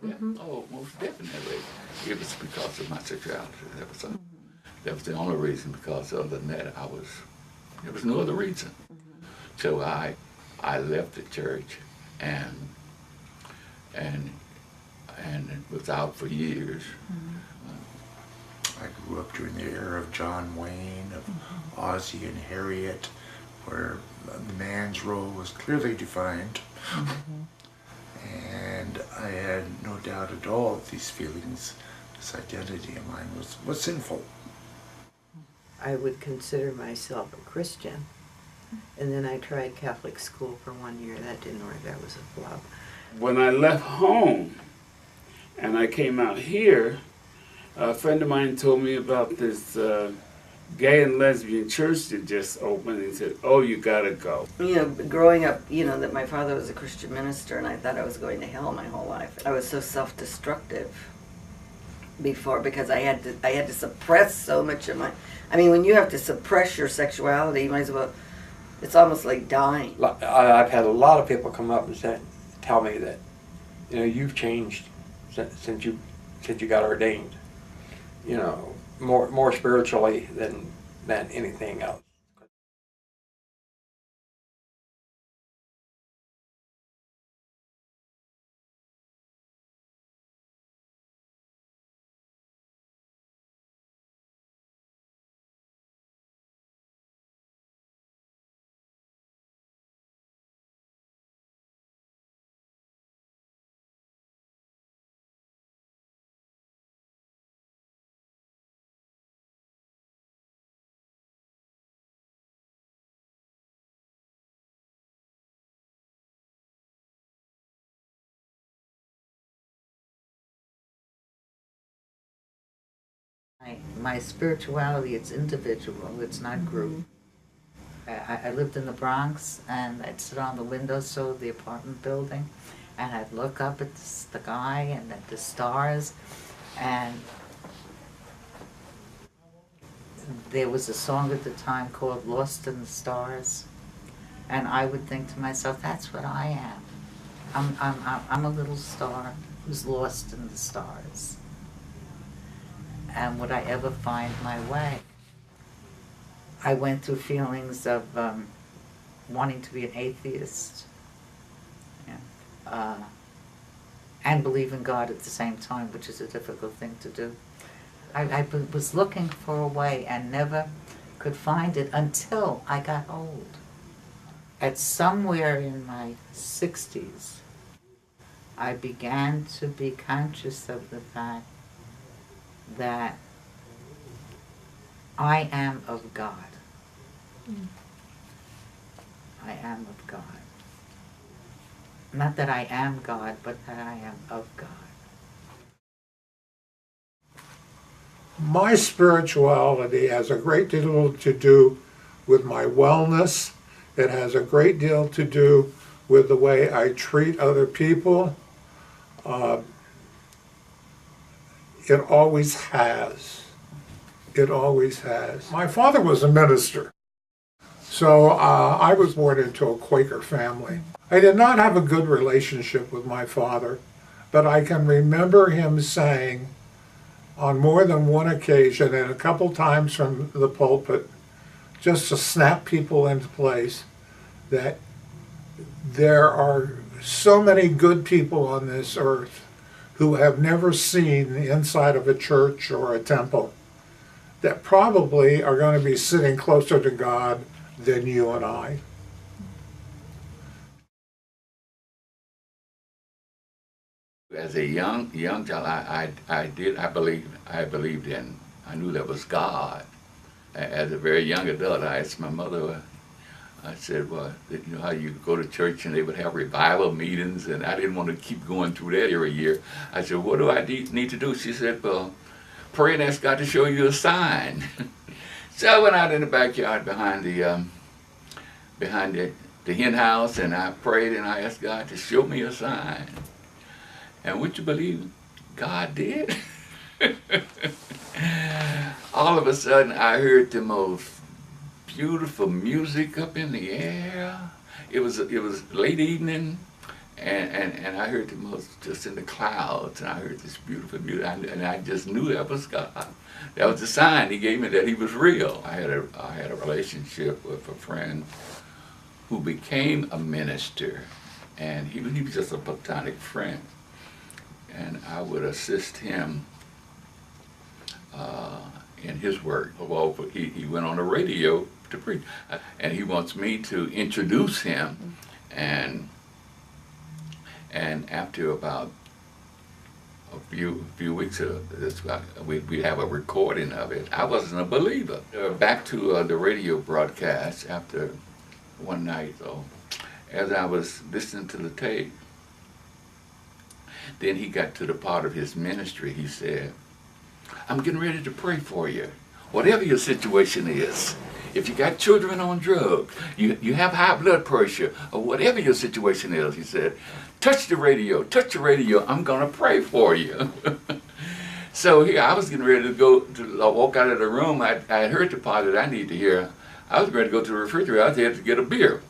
Yeah. Oh, most definitely. It was because of my sexuality. That was the only reason. Because other than that, there was no other reason. So I left the church and was out for years. I grew up during the era of John Wayne, of Ozzie and Harriet, where the man's role was clearly defined. And I had no doubt at all that these feelings, this identity of mine was sinful. I would consider myself a Christian. And then I tried Catholic school for 1 year. That didn't work. That was a flop. When I left home and I came out here, a friend of mine told me about this gay and lesbian church that just opened, and said, "Oh, you gotta go." You know, growing up, you know, that my father was a Christian minister, and I thought I was going to hell my whole life. I was so self-destructive before because I had to suppress so much of my. I mean, when you have to suppress your sexuality, you might as well. It's almost like dying. I've had a lot of people come up and tell me that, you know, you've changed since you got ordained. You know, more spiritually than anything else. My spirituality, it's individual, it's not group. I lived in the Bronx, and I'd sit on the windowsill of the apartment building, and I'd look up at the sky and at the stars, and there was a song at the time called "Lost in the Stars," and I would think to myself, that's what I am. I'm a little star who's lost in the stars. And would I ever find my way? I went through feelings of wanting to be an atheist, and believe in God at the same time, which is a difficult thing to do. I was looking for a way and never could find it until I got old. At somewhere in my 60s, I began to be conscious of the fact that I am of God. I am of God. Not that I am God, but that I am of God. My spirituality has a great deal to do with my wellness. It has a great deal to do with the way I treat other people. It always has. It always has. My father was a minister, so I was born into a Quaker family. I did not have a good relationship with my father, but I can remember him saying on more than one occasion and a couple times from the pulpit, just to snap people into place, that there are so many good people on this earth who have never seen the inside of a church or a temple that probably are going to be sitting closer to God than you and I. As a young child, I believed in. I knew there was God. As a very young adult, I asked my mother. I said, well, you know how you go to church and they would have revival meetings, and I didn't want to keep going through that every year. I said, what do I need to do? She said, well, pray and ask God to show you a sign. So I went out in the backyard behind the hen house, and I prayed and I asked God to show me a sign. And would you believe God did? All of a sudden, I heard the most beautiful music up in the air. It was late evening, and I heard the most just in the clouds, and I heard this beautiful music, and I just knew that was God. That was the sign He gave me that He was real. I had a relationship with a friend who became a minister, and he was just a platonic friend, and I would assist him in his work. Well, he went on the radio to preach, and he wants me to introduce him, and after about a few weeks of this, we have a recording of it. I wasn't a believer. Back to the radio broadcast after one night, though, as I was listening to the tape, then he got to the part of his ministry. He said, I'm getting ready to pray for you. Whatever your situation is, if you got children on drugs, you have high blood pressure, or whatever your situation is, he said, touch the radio, I'm going to pray for you. So here, I was getting ready to walk out of the room. I had heard the part that I need to hear. I was ready to go to the refrigerator. I was headed to get a beer.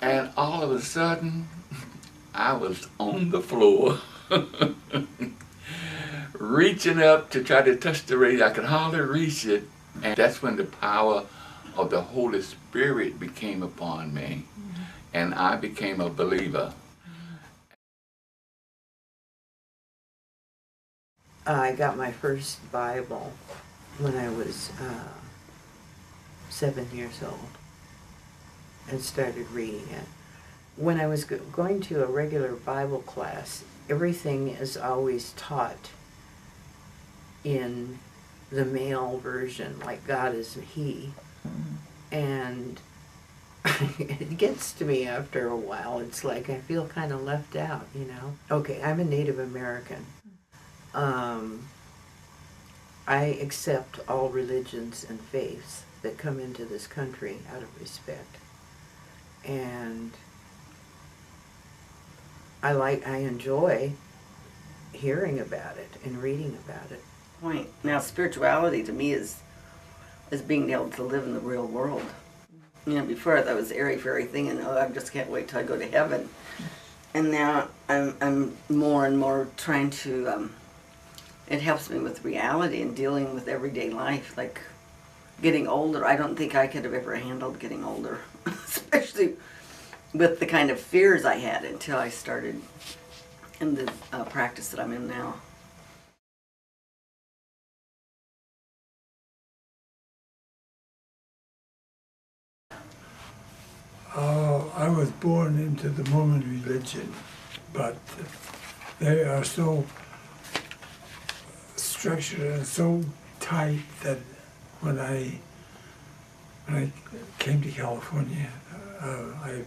And all of a sudden, I was on the floor, reaching up to try to touch the radio. I could hardly reach it. And that's when the power of the Holy Spirit became upon me. And I became a believer. I got my first Bible when I was 7 years old and started reading it. When I was going to a regular Bible class, everything is always taught in the male version, like God is He. And it gets to me after a while. It's like I feel kind of left out, you know. Okay, I'm a Native American. I accept all religions and faiths that come into this country out of respect. And I enjoy hearing about it and reading about it. Point. Now, spirituality to me is being able to live in the real world. You know, before that was airy-fairy thing, and I just can't wait till I go to heaven. And now I'm more and more trying to. It helps me with reality and dealing with everyday life, like getting older. I don't think I could have ever handled getting older, especially with the kind of fears I had until I started in the practice that I'm in now. I was born into the Mormon religion, but they are so structured and so tight that when I came to California, I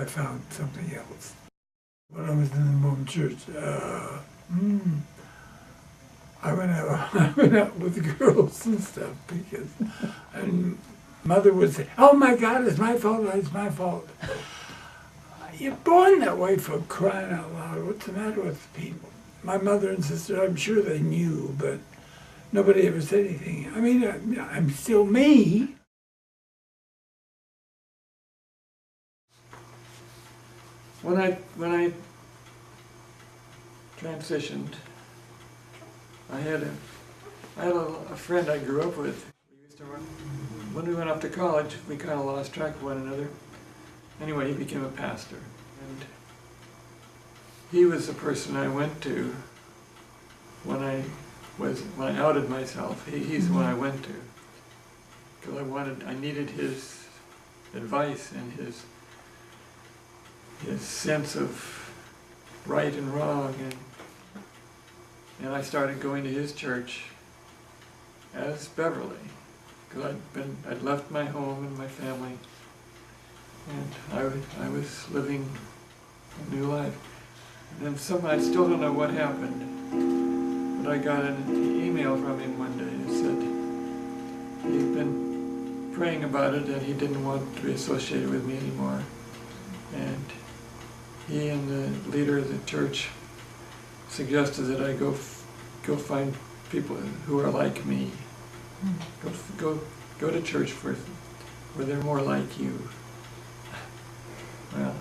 found something else. When I was in the Mormon church, I went out with the girls and stuff because, and Mother would say, "Oh my God, it's my fault, it's my fault." You're born that way, for crying out loud. What's the matter with people? My mother and sister, I'm sure they knew, but nobody ever said anything. I mean, I'm still me. When I transitioned, I had a friend I grew up with. We used to run. When we went off to college, we kind of lost track of one another. Anyway, he became a pastor, and he was the person I went to when I outed myself. He's the one I went to because I needed his advice and his sense of right and wrong, and I started going to his church as Beverly because I'd left my home and my family, and I was living a new life. And then I still don't know what happened, but I got an email from him one day that said he'd been praying about it and he didn't want to be associated with me anymore. And he and the leader of the church suggested that I go find people who are like me. Go to church where they're more like you. Well,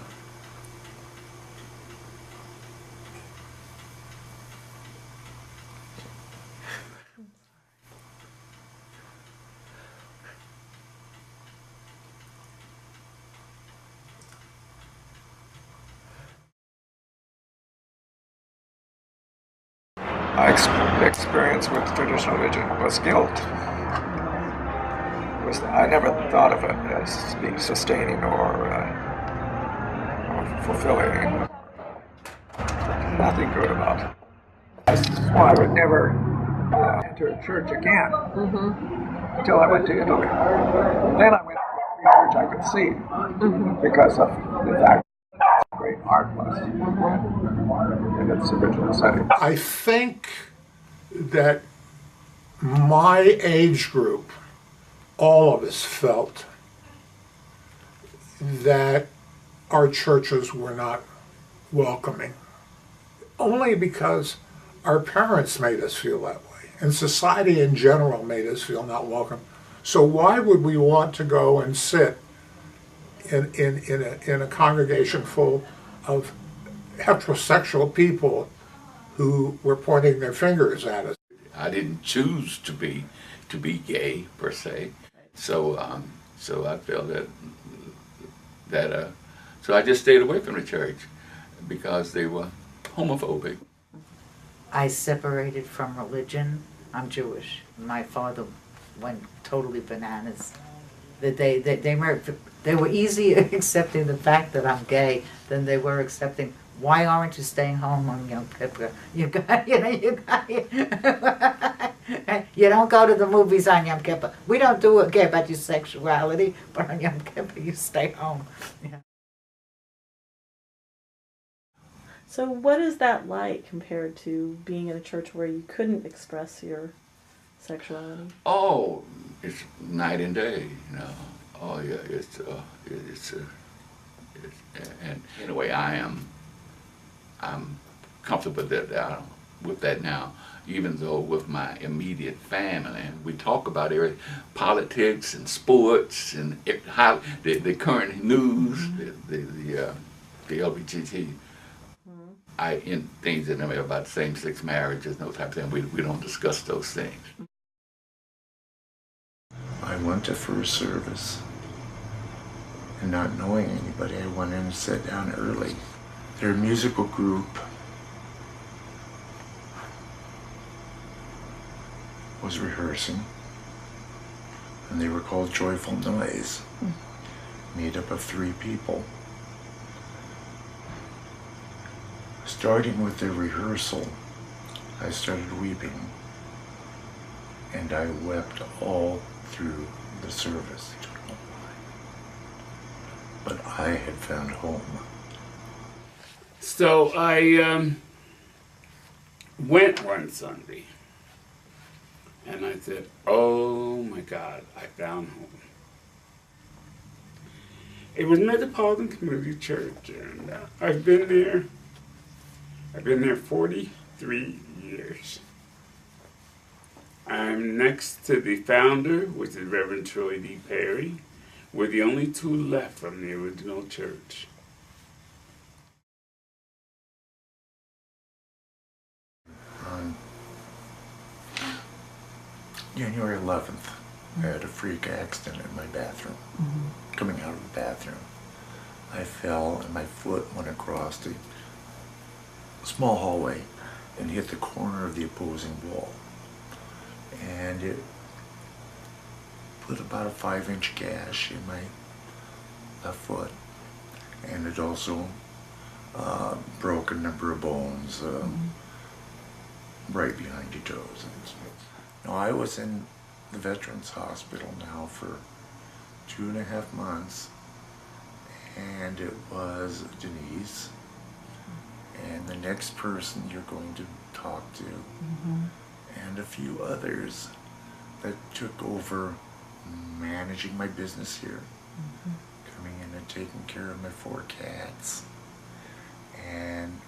My experience with traditional religion was guilt. I never thought of it as being sustaining or fulfilling. Nothing good about it. That's why I would never enter a church again until I went to Italy. Then I went to a church I could see because of the fact that it's a great art place in its original setting. I think that my age group, all of us felt that our churches were not welcoming, only because our parents made us feel that way, and society in general made us feel not welcome. So why would we want to go and sit in a congregation full of heterosexual people who were pointing their fingers at us? I didn't choose to be gay per se, so I felt that so I just stayed away from the church because they were homophobic. I separated from religion. I'm Jewish. My father went totally bananas. That they were easier accepting the fact that I'm gay than they were accepting, why aren't you staying home on Yom Kippur? You don't go to the movies on Yom Kippur. We don't care about your sexuality, but on Yom Kippur you stay home. Yeah. So what is that like compared to being in a church where you couldn't express your sexuality? Oh, it's night and day, you know. Oh yeah, and in a way I'm comfortable with that now, even though with my immediate family we talk about politics and sports and the current news, the LGBT. In things that are about same-sex marriages and those type of things, we don't discuss those things. I went to first service, and not knowing anybody, I went in and sat down early. Their musical group was rehearsing, and they were called Joyful Noise, made up of 3 people. Starting with the rehearsal, I started weeping, and I wept all through the service. I don't know why, but I had found home. So I went one Sunday, and I said, "Oh my God, I found home." It was Metropolitan Community Church, and I've been there 43 years. I'm next to the founder, which is Reverend Troy D. Perry. We're the only 2 left from the original church. On January 11th, I had a freak accident in my bathroom. Coming out of the bathroom, I fell and my foot went across the small hallway and hit the corner of the opposing wall. And it put about a 5-inch gash in my left foot. And it also broke a number of bones right behind your toes. Now, I was in the Veterans Hospital now for 2.5 months, and it was Denise and the next person you're going to talk to, and a few others that took over managing my business here, coming in and taking care of my 4 cats, and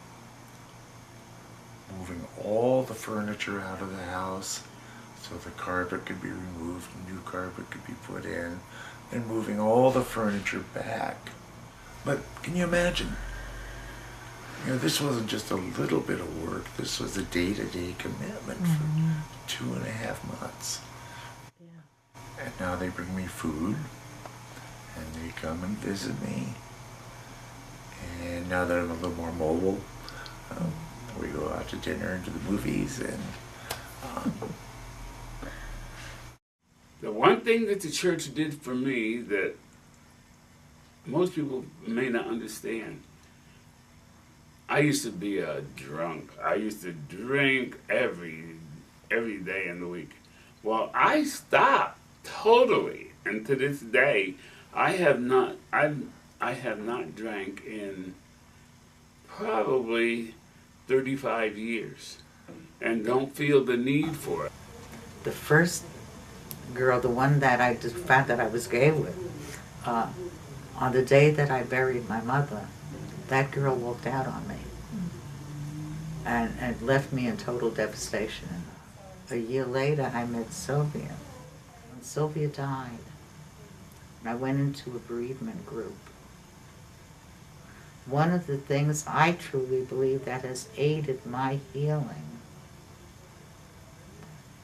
moving all the furniture out of the house so the carpet could be removed, new carpet could be put in, and moving all the furniture back. But can you imagine? You know, this wasn't just a little bit of work, this was a day-to-day commitment for 2.5 months. Yeah. And now they bring me food, and they come and visit me. And now that I'm a little more mobile, we go out out to dinner and to the movies, and The one thing that the church did for me that most people may not understand, I used to be a drunk. I used to drink every day in the week. Well, I stopped totally, and to this day, I have not drank in probably 35 years, and don't feel the need for it. The first girl, the one that I just found that I was gay with, on the day that I buried my mother, that girl walked out on me and left me in total devastation. A year later, I met Sylvia. When Sylvia died, I went into a bereavement group. One of the things I truly believe that has aided my healing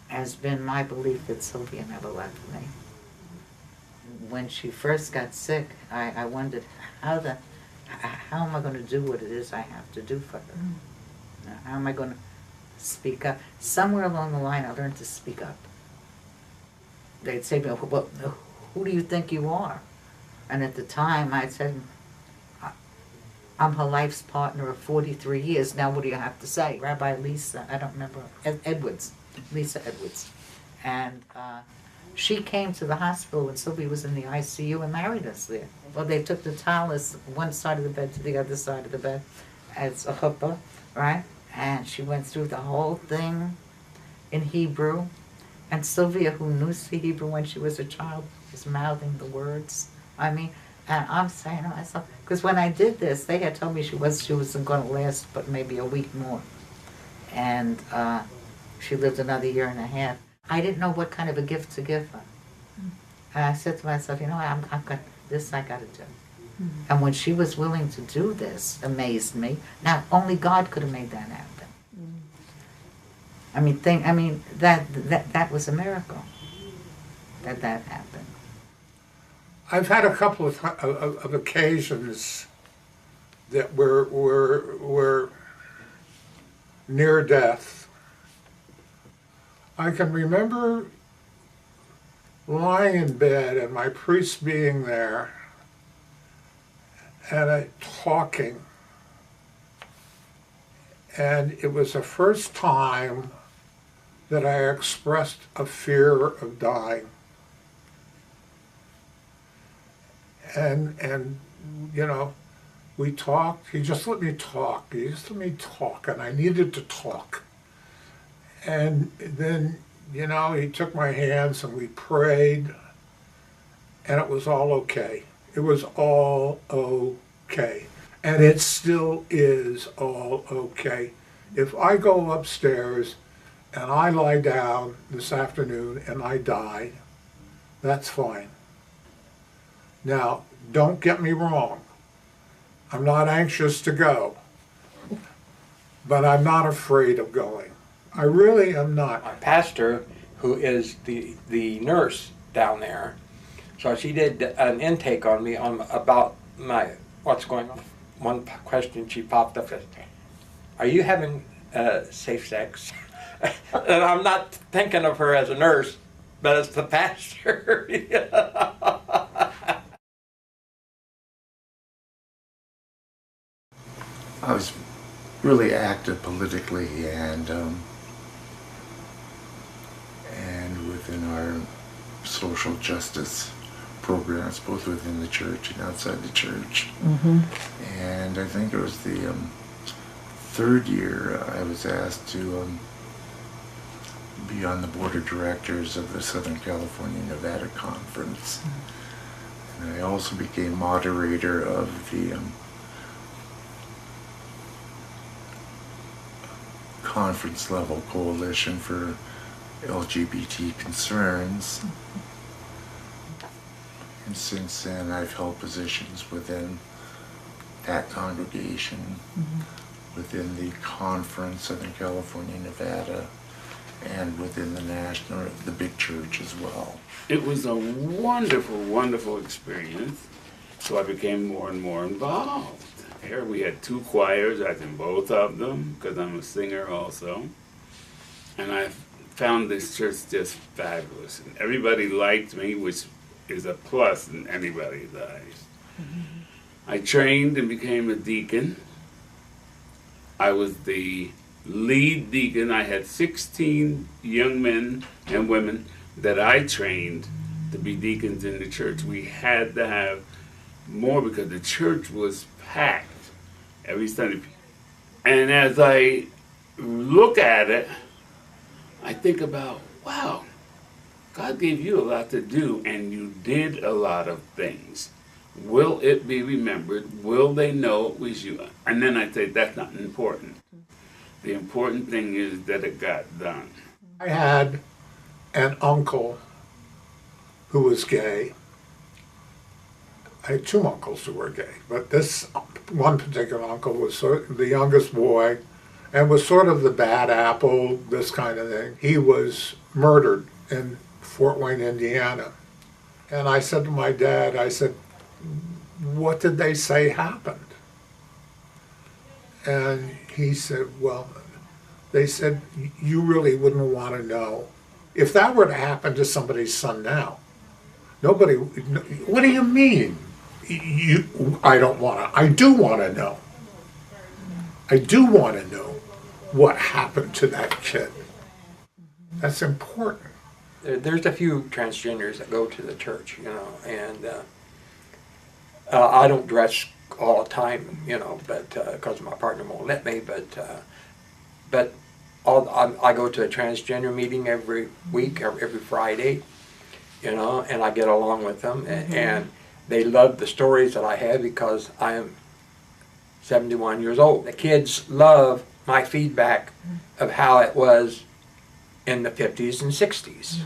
has been my belief that Sylvia never left me. When she first got sick, I wondered how am I going to do what it is I have to do for her? How am I going to speak up? Somewhere along the line, I learned to speak up. They'd say to me, well, who do you think you are? And at the time, I said, I'm her life's partner of 43 years. Now what do you have to say? Rabbi Lisa, I don't remember, Edwards, Lisa Edwards. And she came to the hospital when Sylvia was in the ICU and married us there. Well, they took the tallis one side of the bed to the other side of the bed as a chuppah, right? And she went through the whole thing in Hebrew. And Sylvia, who knew Hebrew when she was a child, was mouthing the words. And I'm saying to myself, because when I did this, they had told me she wasn't going to last but maybe a week more. And she lived another year and a half. I didn't know what kind of a gift to give her. And I said to myself, you know, I've got this I got to do. And when she was willing to do this, amazed me. Now, only God could have made that happen. That was a miracle that happened. I've had a couple of occasions that were near death. I can remember lying in bed and my priest being there and talking. And it was the first time that I expressed a fear of dying. And you know, we talked. He just let me talk. And I needed to talk. And then, you know, he took my hands and we prayed, and it was all okay. It was all okay. And it still is all okay. If I go upstairs and I lie down this afternoon and I die, that's fine. Now, don't get me wrong. I'm not anxious to go, but I'm not afraid of going. I really am not. My pastor, who is the nurse down there, so she did an intake on me about what's going on. One question she popped up is, are you having safe sex? And I'm not thinking of her as a nurse, but as the pastor. I was really active politically and within our social justice programs, both within the church and outside the church. And I think it was the third year I was asked to be on the board of directors of the Southern California Nevada Conference. And I also became moderator of the conference level coalition for LGBT concerns. And since then I've held positions within that congregation, within the conference, Southern California, Nevada, and within the big church as well. It was a wonderful, wonderful experience. So I became more and more involved. choir. We had 2 choirs. I was in both of them because I'm a singer also. And I found this church just fabulous. And everybody liked me, which is a plus in anybody's eyes. I trained and became a deacon. I was the lead deacon. I had 16 young men and women that I trained to be deacons in the church. We had to have more because the church was packed every Sunday. And as I look at it, I think about, wow, God gave you a lot to do and you did a lot of things. Will it be remembered? Will they know it was you? And then I say, that's not important. The important thing is that it got done. I had an uncle who was gay. I had 2 uncles who were gay, but this one particular uncle was the youngest boy and was sort of the bad apple, this kind of thing. He was murdered in Fort Wayne, Indiana. And I said to my dad, I said, what did they say happened? And he said, well, they said, you really wouldn't want to know. If that were to happen to somebody's son now, nobody, what do you mean? I don't want to, I do want to know. I do want to know what happened to that kid. That's important. There's a few transgenders that go to the church, you know, and I don't dress all the time, you know, but because my partner won't let me. But I go to a transgender meeting every week, every Friday, you know, and I get along with them, and they love the stories that I have because I am 71 years old. The kids love my feedback of how it was in the 50s and 60s.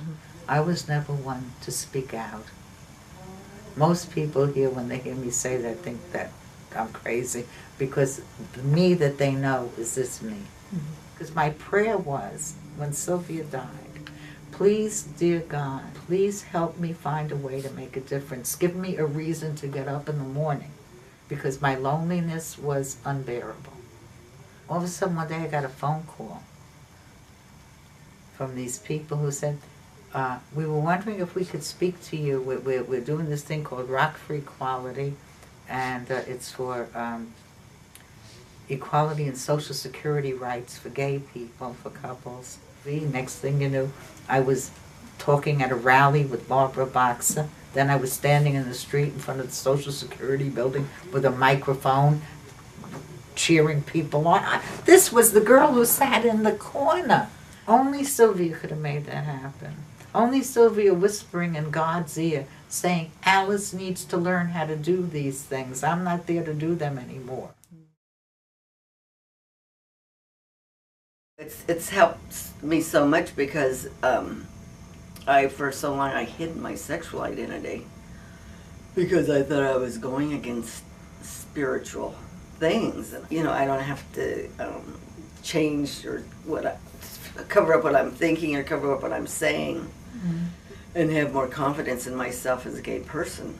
I was never one to speak out. Most people here, when they hear me say that, think that I'm crazy, because the me that they know is this me. Because my prayer was, when Sylvia died, please, dear God, please help me find a way to make a difference. Give me a reason to get up in the morning, because my loneliness was unbearable. All of a sudden one day I got a phone call from these people who said, we were wondering if we could speak to you. We're doing this thing called Rock for Equality, and it's for equality and social security rights for gay people, for couples. The next thing you knew, I was talking at a rally with Barbara Boxer. Then I was standing in the street in front of the Social Security building with a microphone, cheering people on. This was the girl who sat in the corner. Only Sylvia could have made that happen. Only Sylvia whispering in God's ear, saying, Alice needs to learn how to do these things. I'm not there to do them anymore. It's helped me so much because for so long I hid my sexual identity because I thought I was going against spiritual things. You know, I don't have to change or cover up what I'm thinking or cover up what I'm saying, and have more confidence in myself as a gay person.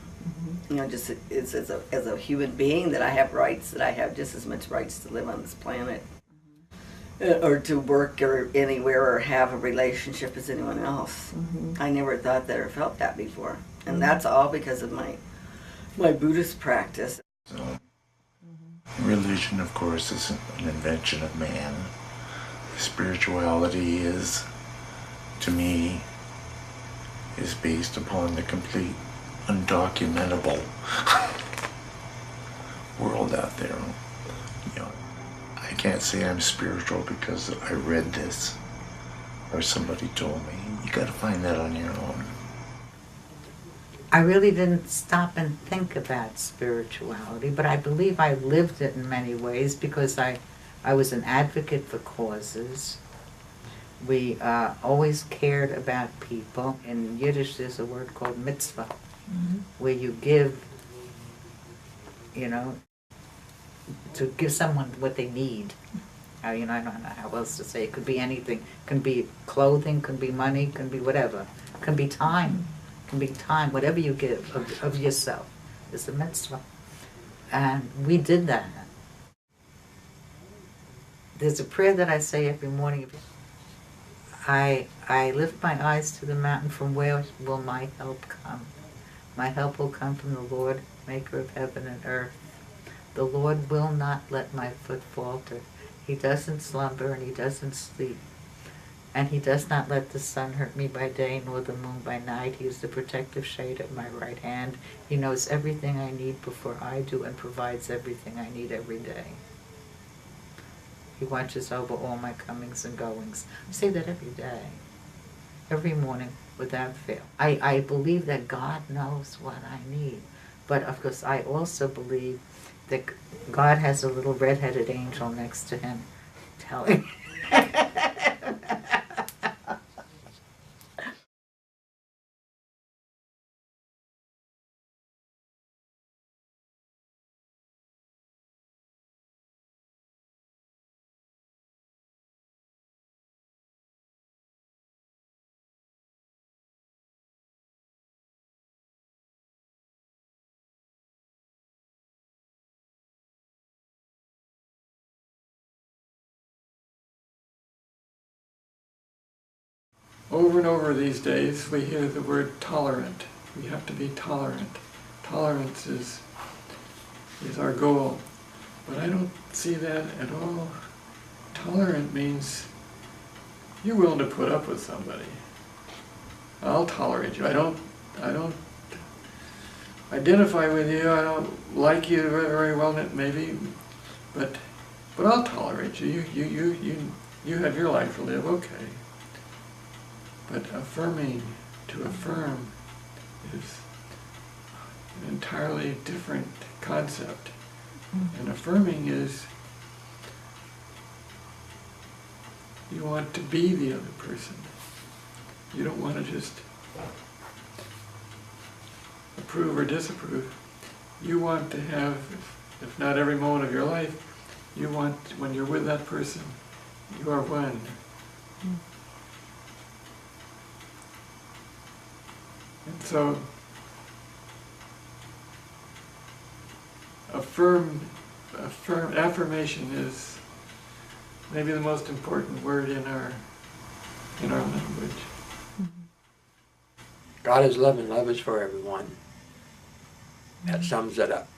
You know, just it's as a human being that I have rights, that I have just as much rights to live on this planet, or to work or anywhere or have a relationship as anyone else. I never thought that or felt that before, and that's all because of my Buddhist practice. So, religion, of course, is an invention of man. Spirituality is, to me, is based upon the complete undocumentable world out there. You know, I can't say I'm spiritual because I read this or somebody told me. You got to find that on your own. I really didn't stop and think about spirituality, but I believe I lived it in many ways because I was an advocate for causes. We always cared about people. In Yiddish, there's a word called mitzvah, where you give, you know, to give someone what they need. You know, I don't know how else to say it. It could be anything. It can be clothing, can be money, can be whatever. It can be time. It can be time. Whatever you give of yourself is a mitzvah. And we did that. there's a prayer that I say every morning. I lift my eyes to the mountain, from where will my help come? My help will come from the Lord, maker of heaven and earth. The Lord will not let my foot falter. He doesn't slumber and he doesn't sleep. And he does not let the sun hurt me by day, nor the moon by night. He is the protective shade at my right hand. He knows everything I need before I do, and provides everything I need every day. He watches over all my comings and goings. I say that every day, every morning, without fail. I believe that God knows what I need. But of course, I also believe that God has a little red-headed angel next to him telling Over and over these days, we hear the word tolerant. We have to be tolerant. Tolerance is our goal. But I don't see that at all. Tolerant means you're willing to put up with somebody. I'll tolerate you. I don't identify with you. I don't like you very well, maybe, but I'll tolerate you. You have your life to live. Okay. But affirming, to affirm, is an entirely different concept. And affirming is you want to be the other person. You don't want to just approve or disapprove. You want to have, if not every moment of your life, you want, when you're with that person, you are one. And so, affirmation is maybe the most important word in our language. God is love and love is for everyone. That sums it up.